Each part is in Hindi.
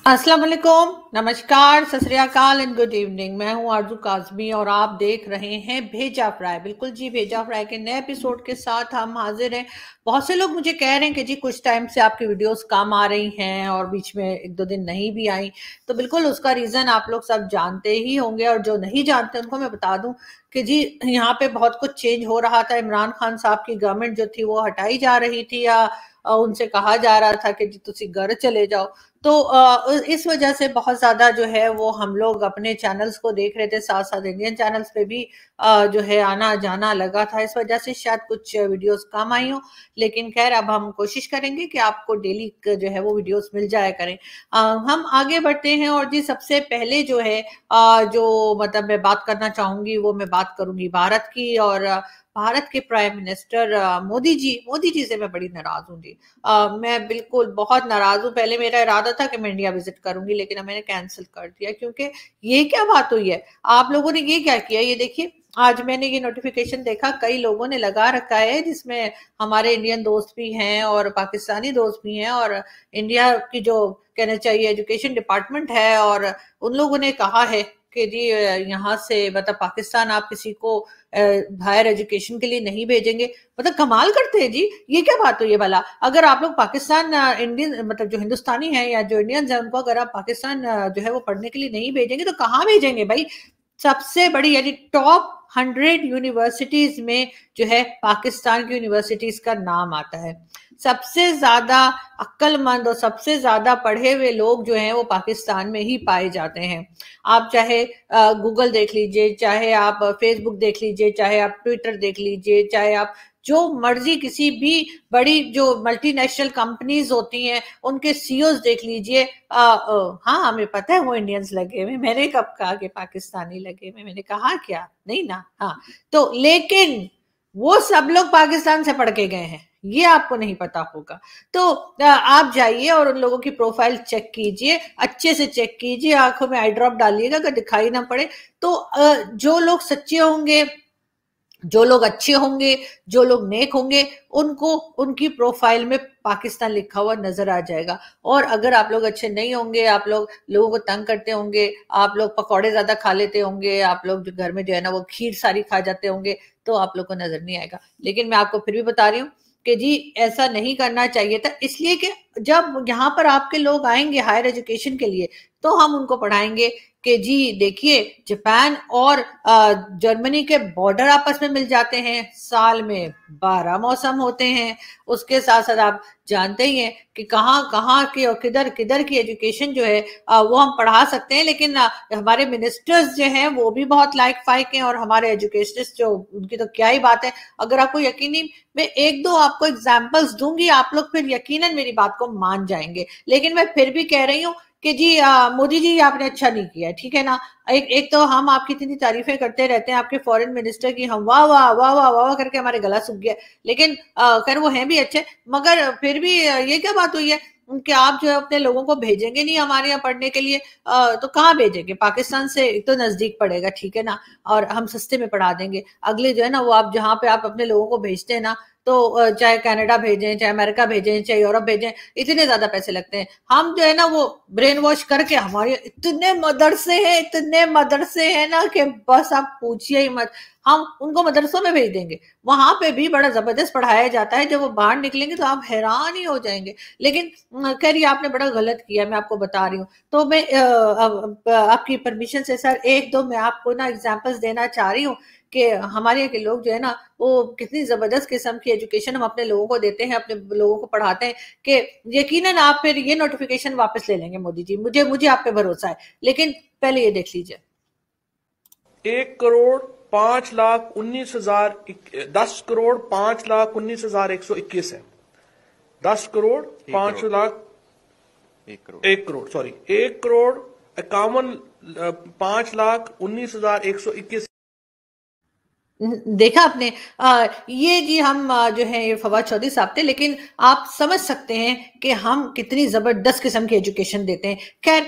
अस्सलाम वालेकुम, नमस्कार, सत श्री अकाल एंड गुड इवनिंग। मैं हूं आरजू काज़मी और आप देख रहे हैं भेजा फ्राई। बिल्कुल जी, भेजा फ्राई के नए एपिसोड के साथ हम हाजिर हैं। बहुत से लोग मुझे कह रहे हैं कि जी कुछ टाइम से आपकी वीडियोस कम आ रही हैं और बीच में एक दो दिन नहीं भी आई। तो बिल्कुल उसका रीज़न आप लोग सब जानते ही होंगे, और जो नहीं जानते उनको मैं बता दूं कि जी यहाँ पे बहुत कुछ चेंज हो रहा था। इमरान खान साहब की गवर्नमेंट जो थी वो हटाई जा रही थी, या उनसे कहा जा रहा था कि जी तुसी घर चले जाओ। तो इस वजह से बहुत ज़्यादा जो है वो हम लोग अपने चैनल्स को देख रहे थे, साथ साथ इंडियन चैनल्स पे भी जो है आना जाना लगा था। इस वजह से शायद कुछ वीडियोस कम आई हो, लेकिन खैर अब हम कोशिश करेंगे कि आपको डेली जो है वो वीडियोस मिल जाया करें। हम आगे बढ़ते हैं, और जी सबसे पहले जो है जो मतलब मैं बात करना चाहूंगी वो मैं बात करूंगी भारत की। और भारत के प्राइम मिनिस्टर मोदी जी से मैं बड़ी नाराज हूँ जी। मैं बिल्कुल बहुत नाराज हूँ। पहले मेरा इरादा था कि मैं इंडिया विजिट करूंगी, लेकिन अब मैंने कैंसिल कर दिया, क्योंकि ये क्या बात हुई है। आप लोगों ने ये क्या किया, ये देखिए। आज मैंने ये नोटिफिकेशन देखा, कई लोगों ने लगा रखा है, जिसमें हमारे इंडियन दोस्त भी हैं और पाकिस्तानी दोस्त भी हैं, और इंडिया की जो कहना चाहिए एजुकेशन डिपार्टमेंट है, और उन लोगों ने कहा है कि जी यहाँ से मतलब पाकिस्तान आप किसी को हायर एजुकेशन के लिए नहीं भेजेंगे। मतलब कमाल करते हैं जी। ये क्या बात हुई है भला। अगर आप लोग पाकिस्तान इंडियन मतलब जो हिंदुस्तानी है या जो इंडियंस है उनको अगर आप पाकिस्तान जो है वो पढ़ने के लिए नहीं भेजेंगे तो कहाँ भेजेंगे भाई। सबसे बड़ी यानी टॉप 100 यूनिवर्सिटीज में जो है पाकिस्तान की यूनिवर्सिटीज का नाम आता है। सबसे ज्यादा अक्लमंद और सबसे ज्यादा पढ़े हुए लोग जो हैं वो पाकिस्तान में ही पाए जाते हैं। आप चाहे गूगल देख लीजिए, चाहे आप फेसबुक देख लीजिए, चाहे आप ट्विटर देख लीजिए, चाहे आप जो मर्जी किसी भी बड़ी जो मल्टीनेशनल कंपनीज होती हैं उनके सीईओज देख लीजिए। हाँ, हमें पता है वो इंडियंस लगे हुए। मैंने कब कहा कि पाकिस्तानी लगे हुए, मैंने कहा क्या, नहीं ना। हाँ, तो लेकिन वो सब लोग पाकिस्तान से पढ़ के गए हैं, ये आपको नहीं पता होगा। तो आप जाइए और उन लोगों की प्रोफाइल चेक कीजिए, अच्छे से चेक कीजिए, आंखों में आई ड्रॉप डालिएगा अगर दिखाई ना पड़े तो। जो लोग सच्चे होंगे, जो लोग अच्छे होंगे, जो लोग नेक होंगे, उनको उनकी प्रोफाइल में पाकिस्तान लिखा हुआ नजर आ जाएगा। और अगर आप लोग अच्छे नहीं होंगे, आप लोग लोगों को तंग करते होंगे, आप लोग पकौड़े ज्यादा खा लेते होंगे, आप लोग जो घर में जो है ना वो खीर सारी खा जाते होंगे, तो आप लोग को नजर नहीं आएगा। लेकिन मैं आपको फिर भी बता रही हूँ कि जी ऐसा नहीं करना चाहिए था, इसलिए कि जब यहाँ पर आपके लोग आएंगे हायर एजुकेशन के लिए तो हम उनको पढ़ाएंगे कि जी देखिए जापान और जर्मनी के बॉर्डर आपस में मिल जाते हैं, साल में 12 मौसम होते हैं। उसके साथ साथ आप जानते ही हैं कि कहाँ कहाँ की और किधर किधर की एजुकेशन जो है वो हम पढ़ा सकते हैं। लेकिन हमारे मिनिस्टर्स जो हैं वो भी बहुत लाइक फाइक हैं, और हमारे एजुकेशनिस्ट जो उनकी तो क्या ही बात है। अगर आपको यकीन नहीं, मैं एक दो आपको एग्जाम्पल्स दूंगी, आप लोग फिर यकीनन मेरी बात को मान जाएंगे। लेकिन मैं फिर भी कह रही हूँ कि जी मोदी जी आपने अच्छा नहीं किया, ठीक है ना। एक एक तो हम आपकी इतनी तारीफें करते रहते हैं आपके फॉरेन मिनिस्टर की, हम वाह वाह वाह वाह वाह करके हमारे गला सूख गया। लेकिन खैर वो हैं भी अच्छे, मगर फिर भी ये क्या बात हुई है कि आप जो है अपने लोगों को भेजेंगे नहीं हमारे यहाँ पढ़ने के लिए। तो कहाँ भेजेंगे, पाकिस्तान से तो नजदीक पड़ेगा, ठीक है ना, और हम सस्ते में पढ़ा देंगे। अगले जो है ना वो आप जहाँ पे आप अपने लोगों को भेजते हैं ना, तो चाहे कनाडा भेजें, चाहे अमेरिका भेजें, चाहे यूरोप भेजें, इतने ज्यादा पैसे लगते हैं। हम जो है ना वो ब्रेन वॉश करके, हमारे इतने मदरसे हैं ना कि बस आप पूछिए ही मत। हम उनको मदरसों में भेज देंगे, वहां पे भी बड़ा जबरदस्त पढ़ाया जाता है। जब वो बाहर निकलेंगे तो आप हैरान ही हो जाएंगे। लेकिन खैर ये आपने बड़ा गलत किया, मैं आपको बता रही हूँ। तो मैं आपकी परमिशन से सर एक दो मैं आपको ना एग्जांपल्स देना चाह रही हूँ कि हमारे यहाँ के लोग जो है ना वो कितनी जबरदस्त किस्म की एजुकेशन हम अपने लोगों को देते हैं, अपने लोगों को पढ़ाते हैं कि यकीनन आप फिर ये नोटिफिकेशन वापस ले लेंगे मोदी जी। मुझे मुझे आप पे भरोसा है, लेकिन पहले ये देख लीजिए। 1,05,19,000 10,05,19,121 है। 10,05,00,000 1 करोड़ सॉरी 1,51,05,19,121। देखा आपने। ये जी हम जो है ये फवाद चौधरी साहब थे, लेकिन आप समझ सकते हैं कि हम कितनी जबरदस्त किस्म की एजुकेशन देते हैं। खैर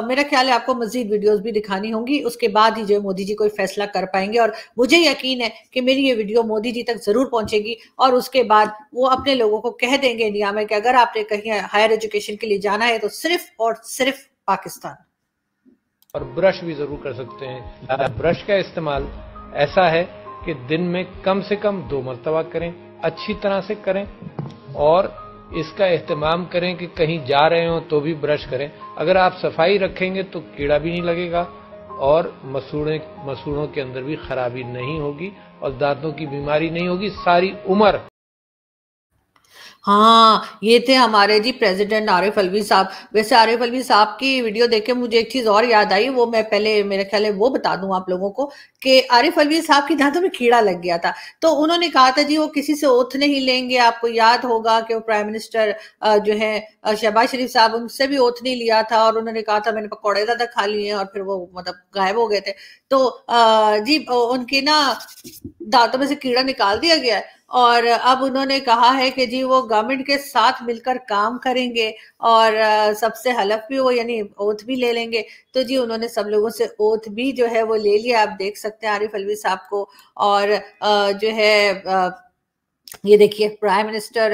मेरा ख्याल है आपको मजीद वीडियोस भी दिखानी होंगी, उसके बाद ही जो है मोदी जी कोई फैसला कर पाएंगे। और मुझे यकीन है कि मेरी ये वीडियो मोदी जी तक जरूर पहुंचेगी, और उसके बाद वो अपने लोगों को कह देंगे इंडिया में कि अगर आपने कहीं हायर एजुकेशन के लिए जाना है तो सिर्फ और सिर्फ पाकिस्तान। और ब्रश भी जरूर कर सकते हैं। ब्रश का इस्तेमाल ऐसा है कि दिन में कम से कम 2 मरतबा करें, अच्छी तरह से करें, और इसका एहतमाम करें कि कहीं जा रहे हो तो भी ब्रश करें। अगर आप सफाई रखेंगे तो कीड़ा भी नहीं लगेगा और मसूड़ों के अंदर भी खराबी नहीं होगी और दांतों की बीमारी नहीं होगी सारी उम्र। हाँ, ये थे हमारे जी प्रेसिडेंट आरिफ अलवी साहब। वैसे आरिफ अलवी साहब की वीडियो देख के मुझे एक चीज और याद आई, वो मैं पहले मेरे ख्याल है वो बता दूं आप लोगों को कि आरिफ अलवी साहब की दांतों में कीड़ा लग गया था, तो उन्होंने कहा था जी वो किसी से ओथ नहीं लेंगे। आपको याद होगा कि वो प्राइम मिनिस्टर जो है शहबाज शरीफ साहब, उनसे भी ओथ नहीं लिया था और उन्होंने कहा था मैंने पकौड़े ज्यादा खा लिए हैं और फिर वो मतलब गायब हो गए थे। तो जी उनके ना दांतों में से कीड़ा निकाल दिया गया है और अब उन्होंने कहा है कि जी वो गवर्नमेंट के साथ मिलकर काम करेंगे और सबसे हलफ भी वो यानी ओथ भी ले लेंगे। तो जी उन्होंने सब लोगों से ओथ भी जो है वो ले लिया, आप देख सकते हैं आरिफ अलवी साहब को। और जो है ये देखिए प्राइम मिनिस्टर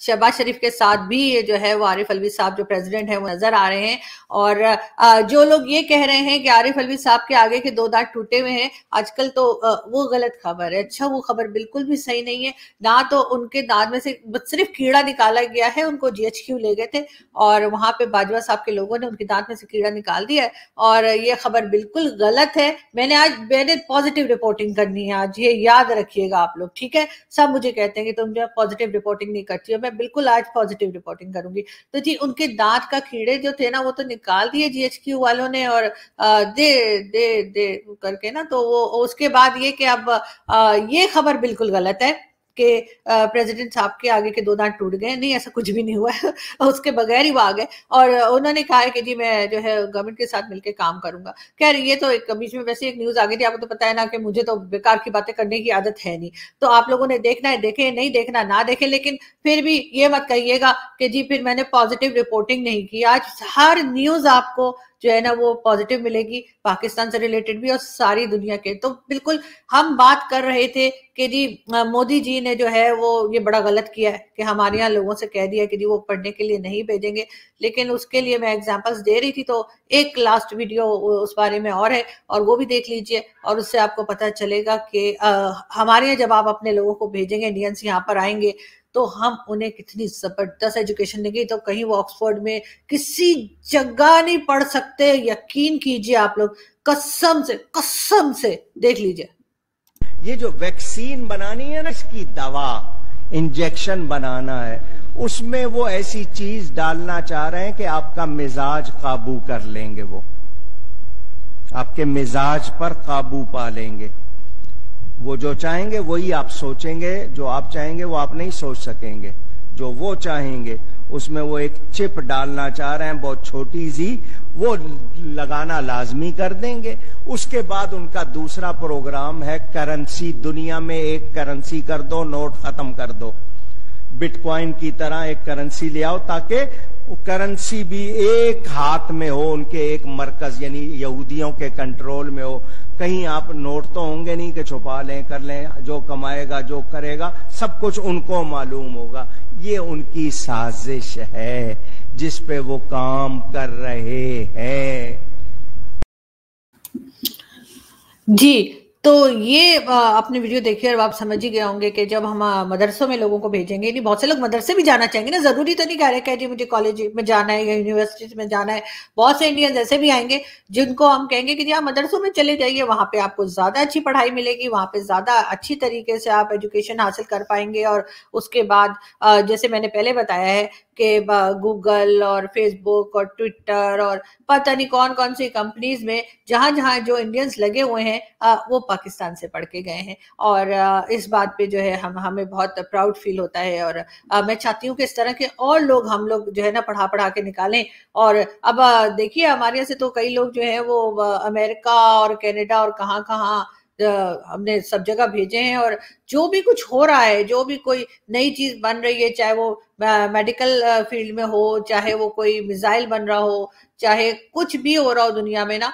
शहबाज शरीफ के साथ भी ये जो है वो आरिफ अलवी साहब जो प्रेसिडेंट है वो नजर आ रहे हैं। और जो लोग ये कह रहे हैं कि आरिफ अलवी साहब के आगे के 2 दांत टूटे हुए हैं आजकल, तो वो गलत खबर है। अच्छा, वो खबर बिल्कुल भी सही नहीं है। ना तो उनके दांत में से सिर्फ कीड़ा निकाला गया है, उनको GHQ ले गए थे और वहां पे बाजवा साहब के लोगों ने उनके दांत में से कीड़ा निकाल दिया है और ये खबर बिल्कुल गलत है। मैंने पॉजिटिव रिपोर्टिंग करनी है आज, ये याद रखिएगा आप लोग, ठीक है। सब मुझे कहते हैं कि तुम जो पॉजिटिव रिपोर्टिंग नहीं करती हो, मैं बिल्कुल आज पॉजिटिव रिपोर्टिंग करूंगी। तो जी उनके दांत का कीड़े जो थे ना वो तो निकाल दिए GHQ वालों ने और दे दे दे करके ना, तो वो उसके बाद ये कि अब ये खबर बिल्कुल गलत है कि प्रेसिडेंट साहब के आगे के 2 दांत टूट गए। नहीं, ऐसा कुछ भी नहीं हुआ है उसके बगैर ही वो आ गए और उन्होंने कहा है कि जी मैं जो है गवर्नमेंट के साथ मिलकर काम करूंगा। खैर ये तो एक बीच में वैसे एक न्यूज आ गई थी, आपको तो पता है ना कि मुझे तो बेकार की बातें करने की आदत है नहीं, तो आप लोगों ने देखना है देखें, नहीं देखना ना देखें, लेकिन फिर भी ये मत कहिएगा कि जी फिर मैंने पॉजिटिव रिपोर्टिंग नहीं की। आज हर न्यूज आपको जो है ना वो पॉजिटिव मिलेगी, पाकिस्तान से रिलेटेड भी और सारी दुनिया के। तो बिल्कुल हम बात कर रहे थे कि जी मोदी जी ने जो है वो ये बड़ा गलत किया है कि हमारे यहाँ लोगों से कह दिया कि जी वो पढ़ने के लिए नहीं भेजेंगे, लेकिन उसके लिए मैं एग्जांपल्स दे रही थी। तो एक लास्ट वीडियो उस बारे में और है और वो भी देख लीजिए और उससे आपको पता चलेगा कि हमारे यहाँ जब आप अपने लोगों को भेजेंगे, इंडियंस यहाँ पर आएंगे, तो हम उन्हें कितनी जबरदस्त एजुकेशन देंगे। तो कहीं वो ऑक्सफोर्ड में किसी जगह नहीं पढ़ सकते, यकीन कीजिए आप लोग, कसम से देख लीजिए। ये जो वैक्सीन बनानी है ना, इसकी दवा इंजेक्शन बनाना है, उसमें वो ऐसी चीज डालना चाह रहे हैं कि आपका मिजाज काबू कर लेंगे, वो आपके मिजाज पर काबू पा लेंगे। वो जो चाहेंगे वही आप सोचेंगे, जो आप चाहेंगे वो आप नहीं सोच सकेंगे। जो वो चाहेंगे उसमें वो एक चिप डालना चाह रहे हैं बहुत छोटी सी, वो लगाना लाजमी कर देंगे। उसके बाद उनका दूसरा प्रोग्राम है करेंसी, दुनिया में एक करेंसी कर दो, नोट खत्म कर दो, बिटकॉइन की तरह एक करेंसी ले आओ ताकि करेंसी भी एक हाथ में हो, उनके एक मरकज यानी यहूदियों के कंट्रोल में हो। कहीं आप नोट तो होंगे नहीं कि छुपा लें कर लें, जो कमाएगा जो करेगा सब कुछ उनको मालूम होगा। ये उनकी साजिश है जिस पे वो काम कर रहे हैं। जी तो ये आपने वीडियो देखी और आप समझ ही गए होंगे कि जब हम मदरसों में लोगों को भेजेंगे, नहीं बहुत से लोग मदरसे भी जाना चाहेंगे ना, जरूरी तो नहीं कह रहे कि जी मुझे कॉलेज में जाना है या यूनिवर्सिटी में जाना है। बहुत से इंडियंस ऐसे भी आएंगे जिनको हम कहेंगे कि जी आप मदरसों में चले जाइए, वहां पे आपको ज्यादा अच्छी पढ़ाई मिलेगी, वहां पे ज्यादा अच्छी तरीके से आप एजुकेशन हासिल कर पाएंगे। और उसके बाद जैसे मैंने पहले बताया है कि गूगल और फेसबुक और ट्विटर और पता नहीं कौन कौन सी कंपनीज में जहां जहां जो इंडियंस लगे हुए हैं वो पाकिस्तान से पढ़ के गए हैं। और इस बात पे जो है हमें बहुत प्राउड फील होता है और मैं चाहती हूँ कि इस तरह के और लोग हम लोग जो है ना पढ़ा के निकालें। और अब देखिए हमारे यहाँ से तो कई लोग जो है वो अमेरिका और कनाडा और कहाँ कहाँ हमने सब जगह भेजे हैं। और जो भी कुछ हो रहा है, जो भी कोई नई चीज बन रही है, चाहे वो मेडिकल फील्ड में हो, चाहे वो कोई मिसाइल बन रहा हो, चाहे कुछ भी हो रहा हो दुनिया में ना,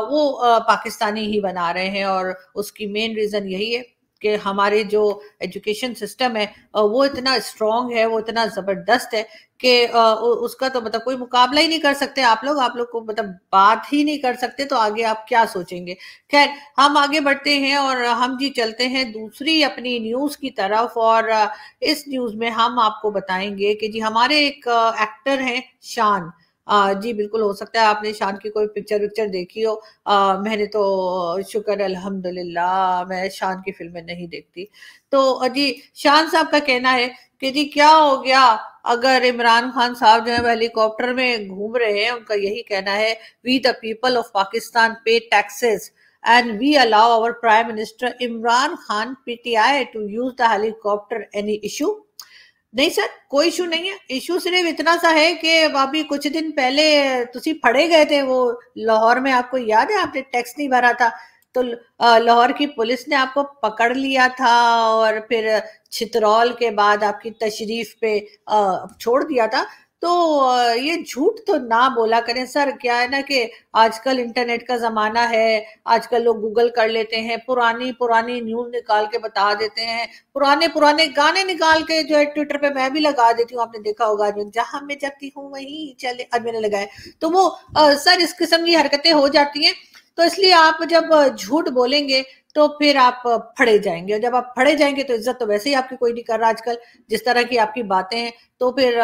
वो पाकिस्तानी ही बना रहे हैं। और उसकी मेन रीजन यही है कि हमारे जो एजुकेशन सिस्टम है वो इतना स्ट्रांग है, वो इतना जबरदस्त है कि उसका तो मतलब कोई मुकाबला ही नहीं कर सकते आप लोग को मतलब बात ही नहीं कर सकते, तो आगे आप क्या सोचेंगे। खैर, हम आगे बढ़ते हैं और हम जी चलते हैं दूसरी अपनी न्यूज की तरफ। और इस न्यूज में हम आपको बताएंगे कि जी हमारे एक एक्टर हैं शान। जी बिल्कुल, हो सकता है आपने शान की कोई पिक्चर देखी हो। मैंने तो शुक्र अल्हम्दुलिल्लाह मैं शान की फिल्में नहीं देखती। तो जी शान साहब का कहना है कि जी क्या हो गया अगर इमरान खान साहब जो है हेलीकॉप्टर में घूम रहे हैं। उनका यही कहना है, we the people of Pakistan pay taxes and we allow our prime minister Imran Khan PTI to use the helicopter, any issue? नहीं सर, कोई इशू नहीं है। इशू सिर्फ इतना सा है कि अभी कुछ दिन पहले तुसी फड़े गए थे वो लाहौर में, आपको याद है? आपने टैक्स नहीं भरा था तो लाहौर की पुलिस ने आपको पकड़ लिया था और फिर चित्रौल के बाद आपकी तशरीफ पे छोड़ दिया था। तो ये झूठ तो ना बोला करें सर। क्या है ना कि आजकल इंटरनेट का जमाना है, आजकल लोग गूगल कर लेते हैं, पुरानी पुरानी न्यूज निकाल के बता देते हैं, पुराने पुराने गाने निकाल के जो है ट्विटर पे मैं भी लगा देती हूँ। आपने देखा होगा, जहां मैं जाती हूँ वहीं चले, अब मैंने लगाया तो वो सर इस किस्म की हरकतें हो जाती हैं। तो इसलिए आप जब झूठ बोलेंगे तो फिर आप फड़े जाएंगे, और जब आप फड़े जाएंगे तो इज्जत तो वैसे ही आपकी कोई नहीं कर रहा आजकल, जिस तरह की आपकी बातें हैं। तो फिर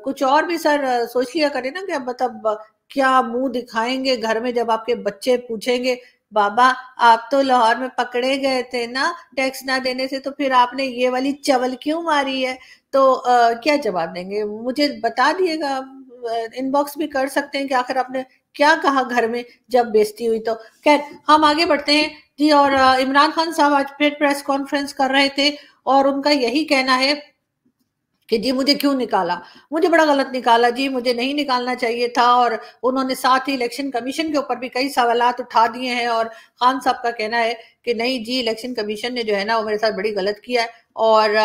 कुछ और भी सर सोच लिया करें ना कि मतलब क्या मुंह दिखाएंगे घर में जब आपके बच्चे पूछेंगे, बाबा आप तो लाहौर में पकड़े गए थे ना टैक्स ना देने से, तो फिर आपने ये वाली चवल क्यों मारी है? तो क्या जवाब देंगे? मुझे बता दिएगा, इनबॉक्स भी कर सकते हैं कि आखिर आपने क्या कहा घर में जब बेइज्जती हुई। तो खैर हम आगे बढ़ते हैं जी। और इमरान खान साहब आज फिर प्रेस कॉन्फ्रेंस कर रहे थे और उनका यही कहना है कि जी मुझे क्यों निकाला, मुझे बड़ा गलत निकाला जी, मुझे नहीं निकालना चाहिए था। और उन्होंने साथ ही इलेक्शन कमीशन के ऊपर भी कई सवालात उठा दिए हैं। और खान साहब का कहना है कि नहीं जी, इलेक्शन कमीशन ने जो है ना वो मेरे साथ बड़ी गलत किया है और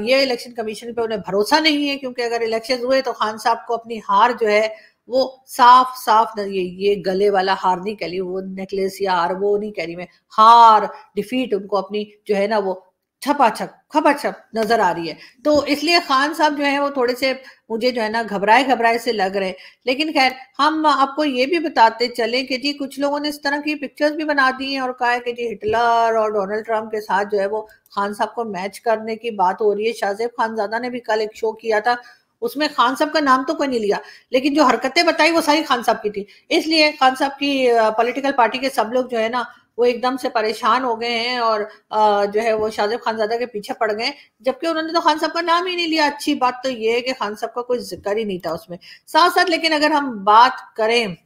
ये इलेक्शन कमीशन पे उन्हें भरोसा नहीं है, क्योंकि अगर इलेक्शन हुए तो खान साहब को अपनी हार जो है वो साफ साफ ये गले वाला हार नहीं कह रही, वो नेकलेस या हार वो नहीं कह रही मैं, हार डिफीट उनको अपनी जो है ना वो खपाछप नजर आ रही है। तो इसलिए खान साहब जो है वो थोड़े से मुझे जो है ना घबराए से लग रहे। लेकिन खैर हम आपको ये भी बताते चलें कि जी कुछ लोगों ने इस तरह की पिक्चर्स भी बना दी हैं और कहा है कि जी हिटलर और डोनाल्ड ट्रंप के साथ जो है वो खान साहब को मैच करने की बात हो रही है। शाहजेब खानजादा ने भी कल एक शो किया था, उसमें खान साहब का नाम तो कोई नहीं लिया, लेकिन जो हरकतें बताई वो सारी खान साहब की थी। इसलिए खान साहब की पॉलिटिकल पार्टी के सब लोग जो है ना वो एकदम से परेशान हो गए हैं और जो है वो शाहजेब खानजादा के पीछे पड़ गए, जबकि उन्होंने तो खान साहब का नाम ही नहीं लिया। अच्छी बात तो ये है कि खान साहब का कोई जिक्र ही नहीं था उसमें। साथ साथ लेकिन अगर हम बात करें,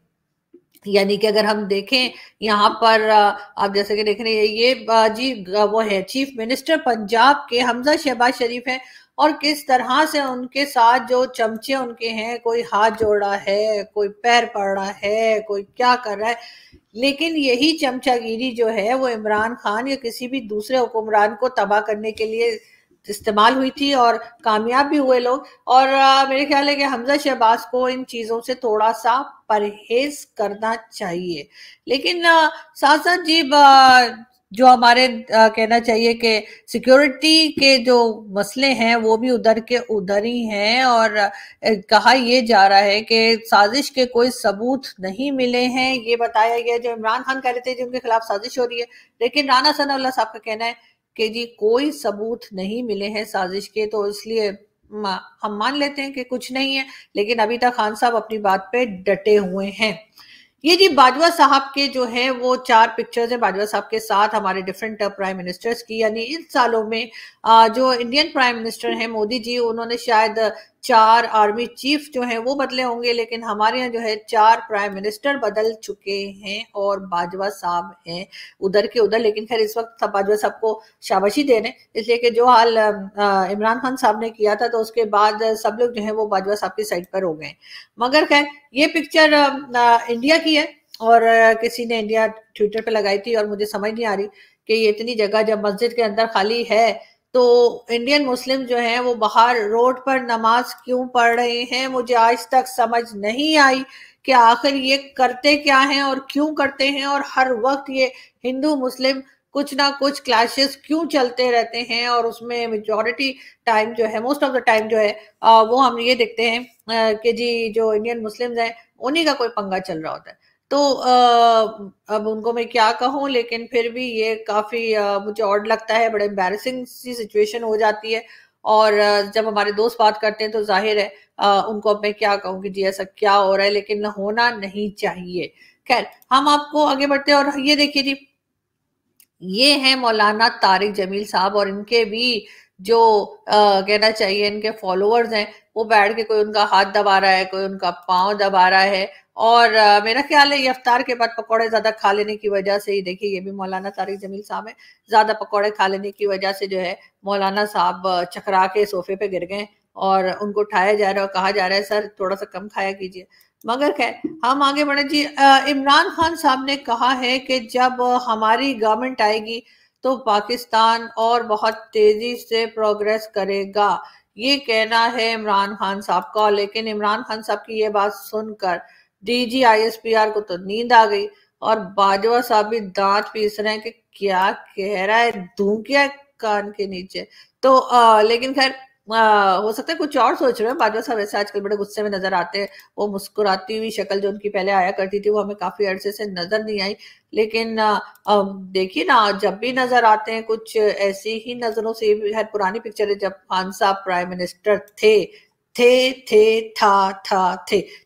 यानी कि अगर हम देखें यहाँ पर आप जैसे कि देख रहे हैं ये जी वो है चीफ मिनिस्टर पंजाब के हमजा शहबाज शरीफ है, और किस तरह से उनके साथ जो चमचे उनके हैं, कोई हाथ जोड़ा है, कोई पैर पड़ रहा है, कोई क्या कर रहा है। लेकिन यही चमचागिरी जो है वो इमरान खान या किसी भी दूसरे हुक्मरान को तबाह करने के लिए इस्तेमाल हुई थी और कामयाब भी हुए लोग। और मेरे ख्याल है कि हमजा शहबाज को इन चीजों से थोड़ा सा परहेज करना चाहिए। लेकिन साथ साथ जी जो हमारे कहना चाहिए कि सिक्योरिटी के जो मसले हैं वो भी उधर के उधर ही हैं। और कहा ये जा रहा है कि साजिश के कोई सबूत नहीं मिले हैं, ये बताया गया। जो इमरान खान कह रहे थे जिनके खिलाफ साजिश हो रही है, लेकिन राना सनाउल्लाह साहब का कहना है कि जी कोई सबूत नहीं मिले हैं साजिश के, तो इसलिए हम मान लेते हैं कि कुछ नहीं है। लेकिन अभी तक खान साहब अपनी बात पे डटे हुए हैं। ये जी बाजवा साहब के जो है वो 4 पिक्चर्स है बाजवा साहब के साथ हमारे डिफरेंट प्राइम मिनिस्टर्स की, यानी इन सालों में जो इंडियन प्राइम मिनिस्टर हैं मोदी जी, उन्होंने शायद 4 आर्मी चीफ जो हैं वो बदले होंगे, लेकिन हमारे यहाँ जो है 4 प्राइम मिनिस्टर बदल चुके हैं और बाजवा साहब हैं उधर के उधर। लेकिन खैर इस वक्त बाजवा साहब को शाबाशी दे रहे हैं, इसलिए कि जो हाल इमरान खान साहब ने किया था तो उसके बाद सब लोग जो है वो बाजवा साहब की साइड पर हो गए। मगर खैर ये पिक्चर इंडिया की है और किसी ने इंडिया ट्विटर पे लगाई थी, और मुझे समझ नहीं आ रही कि ये इतनी जगह जब मस्जिद के अंदर खाली है तो इंडियन मुस्लिम जो हैं वो बाहर रोड पर नमाज क्यों पढ़ रहे हैं। मुझे आज तक समझ नहीं आई कि आखिर ये करते क्या हैं और क्यों करते हैं, और हर वक्त ये हिंदू मुस्लिम कुछ ना कुछ क्लैशेस क्यों चलते रहते हैं, और उसमें मेजॉरिटी टाइम जो है, मोस्ट ऑफ द टाइम जो है वो हम ये देखते हैं कि जी जो इंडियन मुस्लिम्स हैं उन्हीं का कोई पंगा चल रहा होता है। तो अब उनको मैं क्या कहूँ, लेकिन फिर भी ये काफी मुझे ऑड लगता है, बड़े एम्बैरेसिंग सी सिचुएशन हो जाती है। और जब हमारे दोस्त बात करते हैं तो जाहिर है उनको अब मैं क्या कहूँ कि जी ऐसा क्या हो रहा है, लेकिन होना नहीं चाहिए। खैर, हम आपको आगे बढ़ते हैं, और ये देखिए जी, ये हैं मौलाना तारिक जमील साहब, और इनके भी जो कहना चाहिए इनके फॉलोअर्स हैं, वो बैठ के कोई उनका हाथ दबा रहा है, कोई उनका पांव दबा रहा है। और मेरा ख्याल है ये इफ्तार के बाद पकौड़े ज्यादा खा लेने की वजह से ही, देखिए ये भी मौलाना तारिक जमील साहब है, ज्यादा पकौड़े खा लेने की वजह से जो है मौलाना साहब चकरा के सोफे पे गिर गए, और उनको उठाया जा रहा है और कहा जा रहा है सर थोड़ा सा कम खाया कीजिए। मगर खैर, हम आगे बढ़े जी। इमरान खान साहब ने कहा है कि जब हमारी गवर्नमेंट आएगी तो पाकिस्तान और बहुत तेजी से प्रोग्रेस करेगा, ये कहना है इमरान खान साहब का। लेकिन इमरान खान साहब की ये बात सुनकर डीजी ISPR को तो नींद आ गई, और बाजवा साहब भी दांत पीस रहे हैं कि क्या कह रहा है, दूं क्या कान के नीचे। तो लेकिन खैर, हो सकता है कुछ और सोच रहे हैं बाजवा साहब, वैसे आजकल बड़े गुस्से में नजर आते हैं। वो मुस्कुराती हुई शक्ल जो उनकी पहले आया करती थी वो हमें काफी अरसे से नजर नहीं आई। लेकिन देखिए ना, जब भी नजर आते हैं कुछ ऐसी ही नजरों से। ये है पुरानी पिक्चर है, जब खान साहब प्राइम मिनिस्टर थे, ठीक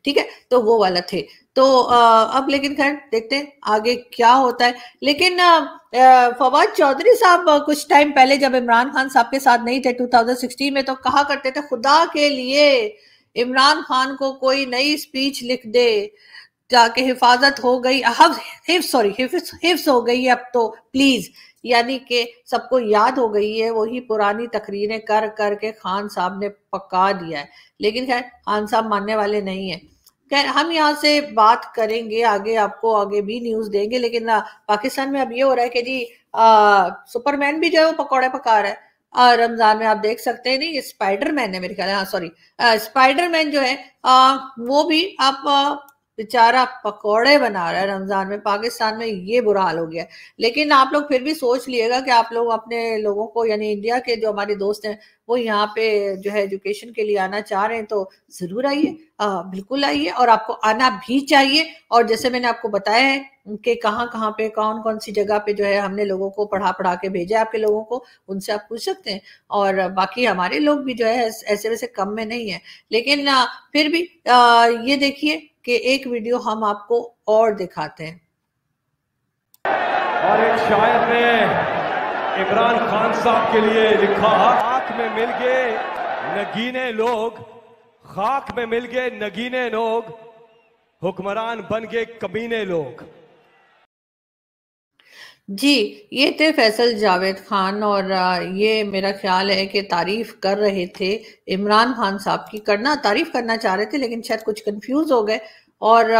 है, तो वो वाला थे। तो अब लेकिन खैर देखते हैं आगे क्या होता है। लेकिन फवाद चौधरी साहब कुछ टाइम पहले जब इमरान खान साहब के साथ नहीं थे 2016 में, तो कहा करते थे खुदा के लिए इमरान खान को कोई नई स्पीच लिख दे, जाके हिफाजत हो गई, हिफ्स हो गई अब तो प्लीज। यानी कि सबको याद हो गई है वही पुरानी तकरीरें कर करके खान साहब ने पका दिया है। लेकिन खैर खान साहब मानने वाले नहीं है। खैर, हम यहाँ से बात करेंगे आगे, आपको आगे भी न्यूज देंगे। लेकिन पाकिस्तान में अब ये हो रहा है कि जी सुपरमैन भी जो है वो पकौड़े पका रहा है रमजान में। आप देख सकते हैं, नहीं स्पाइडरमैन है मेरे ख्याल, हाँ सॉरी, स्पाइडरमैन जो है वो भी आप बेचारा पकौड़े बना रहा है रमजान में। पाकिस्तान में ये बुरा हाल हो गया है। लेकिन आप लोग फिर भी सोच लिएगा कि आप लोग अपने लोगों को, यानी इंडिया के जो हमारे दोस्त हैं, वो यहाँ पे जो है एजुकेशन के लिए आना चाह रहे हैं तो जरूर आइए, बिल्कुल आइए, और आपको आना भी चाहिए। और जैसे मैंने आपको बताया है कि कहाँ पे कौन कौन सी जगह पे जो है हमने लोगों को पढ़ा के भेजा है, आपके लोगों को, उनसे आप पूछ सकते हैं। और बाकी हमारे लोग भी जो है ऐसे वैसे कम में नहीं है। लेकिन फिर भी ये देखिए कि एक वीडियो हम आपको और दिखाते हैं। और एक शायर ने इमरान खान साहब के लिए लिखा, खाक में मिल गए नगीने लोग, खाक में मिल गए नगीने लोग, हुक्मरान बन गए कमीने लोग। जी, ये थे फैसल जावेद खान, और ये मेरा ख्याल है कि तारीफ कर रहे थे इमरान खान साहब की, तारीफ करना चाह रहे थे, लेकिन शायद कुछ कंफ्यूज हो गए और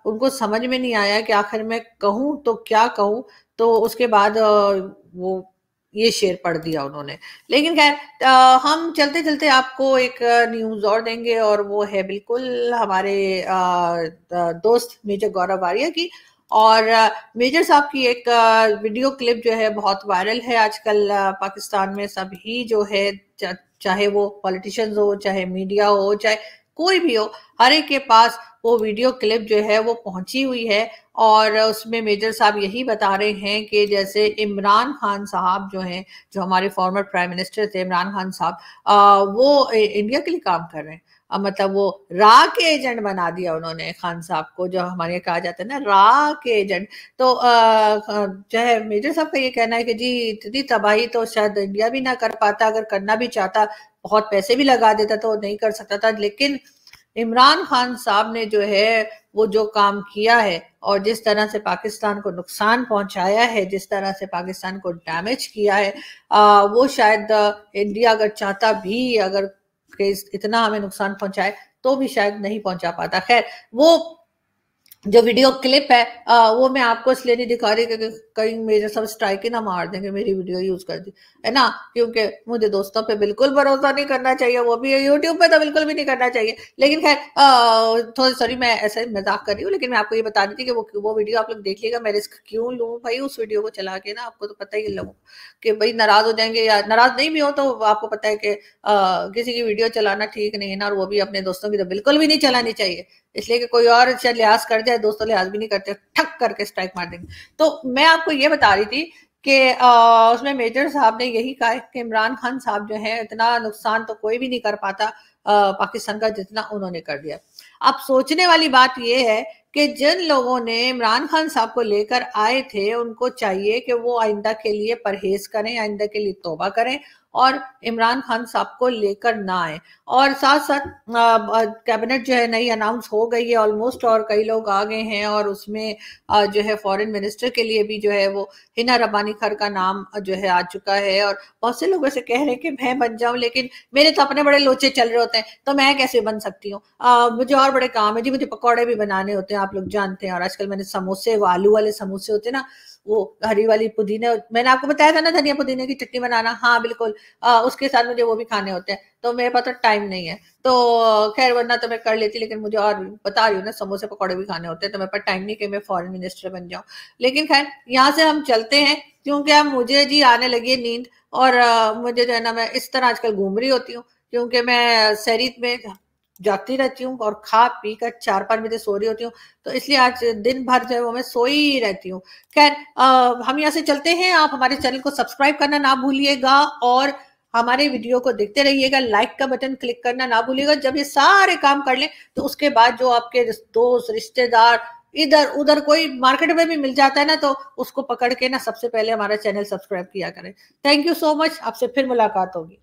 उनको समझ में नहीं आया कि आखिर मैं कहूँ तो क्या कहूँ। तो उसके बाद वो ये शेर पढ़ दिया उन्होंने। लेकिन खैर, हम चलते चलते आपको एक न्यूज और देंगे, और वो है बिल्कुल हमारे दोस्त मेजर गौरव आर्या की। और मेजर साहब की एक वीडियो क्लिप जो है बहुत वायरल है आजकल पाकिस्तान में। सभी जो है, चाहे वो पॉलिटिशियंस हो, चाहे मीडिया हो, चाहे कोई भी हो, हर एक के पास वो वीडियो क्लिप जो है वो पहुंची हुई है। और उसमें मेजर साहब यही बता रहे हैं कि जैसे इमरान खान साहब जो हैं, जो हमारे फॉर्मर प्राइम मिनिस्टर थे इमरान खान साहब, वो इंडिया के लिए काम कर रहे हैं। मतलब वो रा के एजेंट बना दिया उन्होंने खान साहब को, जो हमारे यहाँ कहा जाता है ना रा के एजेंट। तो जो है मेजर साहब का ये कहना है कि जी इतनी तबाही तो शायद इंडिया भी ना कर पाता, अगर करना भी चाहता, बहुत पैसे भी लगा देता तो नहीं कर सकता था। लेकिन इमरान खान साहब ने जो है वो जो काम किया है, और जिस तरह से पाकिस्तान को नुकसान पहुंचाया है, जिस तरह से पाकिस्तान को डैमेज किया है, वो शायद इंडिया अगर चाहता भी, अगर इतना हमें नुकसान पहुंचाए तो भी शायद नहीं पहुंचा पाता। खैर, वो जो वीडियो क्लिप है वो मैं आपको इसलिए नहीं दिखा रही क्योंकि कहीं मेरे सब स्ट्राइक ही ना मार देंगे मेरी वीडियो यूज कर दी, है ना, क्योंकि मुझे दोस्तों पे बिल्कुल भरोसा नहीं करना चाहिए, वो भी यूट्यूब पे तो बिल्कुल भी नहीं करना चाहिए। लेकिन खैर थोड़ी सॉरी, मैं ऐसे मजाक कर रही हूँ, लेकिन मैं आपको ये बता रही थी कि वो वीडियो आप लोग देख लीजिएगा। मैं रिस्क क्यों लूँ भाई उस वीडियो को चला के ना, आपको तो पता ही है लोगों कि भाई नाराज हो जाएंगे, या नाराज नहीं भी हो तो आपको पता है कि किसी की वीडियो चलाना ठीक नहीं है ना, और वो भी अपने दोस्तों की तो बिल्कुल भी नहीं चलानी चाहिए, इसलिए कि कोई और शायद लिहाज कर जाए, दोस्तों लिहाज भी नहीं करते, ठक करके स्ट्राइक मार देंगे। तो मैं आपको ये बता रही थी कि उसमें मेजर साहब ने यही कहा कि इमरान खान साहब जो है इतना नुकसान तो कोई भी नहीं कर पाता पाकिस्तान का जितना उन्होंने कर दिया। अब सोचने वाली बात यह है कि जिन लोगों ने इमरान खान साहब को लेकर आए थे उनको चाहिए कि वो आइंदा के लिए परहेज करें, आइंदा के लिए तौबा करें और इमरान खान साहब को लेकर ना आए। और साथ साथ कैबिनेट जो है नई अनाउंस हो गई है ऑलमोस्ट, और कई लोग आ गए हैं, और उसमें जो है फॉरेन मिनिस्टर के लिए भी जो है वो हिना रब्बानी खर का नाम जो है आ चुका है। और बहुत से लोग ऐसे कह रहे हैं कि मैं बन जाऊं, लेकिन मेरे तो अपने बड़े लोचे चल रहे होते हैं, तो मैं कैसे बन सकती हूँ, मुझे और बड़े काम है जी, मुझे पकौड़े भी बनाने होते हैं, आप लोग जानते हैं। और आजकल मैंने समोसे, वो आलू वाले समोसे होते हैं ना, वो हरी वाली पुदीने, मैंने आपको बताया था ना धनिया पुदीने की चटनी बनाना, हाँ बिल्कुल, उसके साथ मुझे वो भी खाने होते हैं, तो मेरे पास तो टाइम नहीं है, तो खैर वरना तो मैं कर लेती, लेकिन मुझे और बता रही हूँ ना समोसे पकौड़े भी खाने होते हैं, तो मेरे पास टाइम नहीं कि मैं फॉरेन मिनिस्टर बन जाऊं। लेकिन खैर यहाँ से हम चलते हैं, क्योंकि अब मुझे जी आने लगी है नींद, और मुझे जो है ना, मैं इस तरह आजकल घूम रही होती हूँ, क्योंकि मैं शहरी में जाती रहती हूँ और खा पी कर 4-5 बजे सो रही होती हूँ, तो इसलिए आज दिन भर जो है वो मैं सोई रहती हूँ। खैर हम यहाँ से चलते हैं, आप हमारे चैनल को सब्सक्राइब करना ना भूलिएगा, और हमारे वीडियो को देखते रहिएगा, लाइक का बटन क्लिक करना ना भूलिएगा। जब ये सारे काम कर लें तो उसके बाद जो आपके दोस्त रिश्तेदार इधर उधर कोई मार्केट में भी मिल जाता है ना, तो उसको पकड़ के ना सबसे पहले हमारा चैनल सब्सक्राइब किया करें। थैंक यू सो मच, आपसे फिर मुलाकात होगी।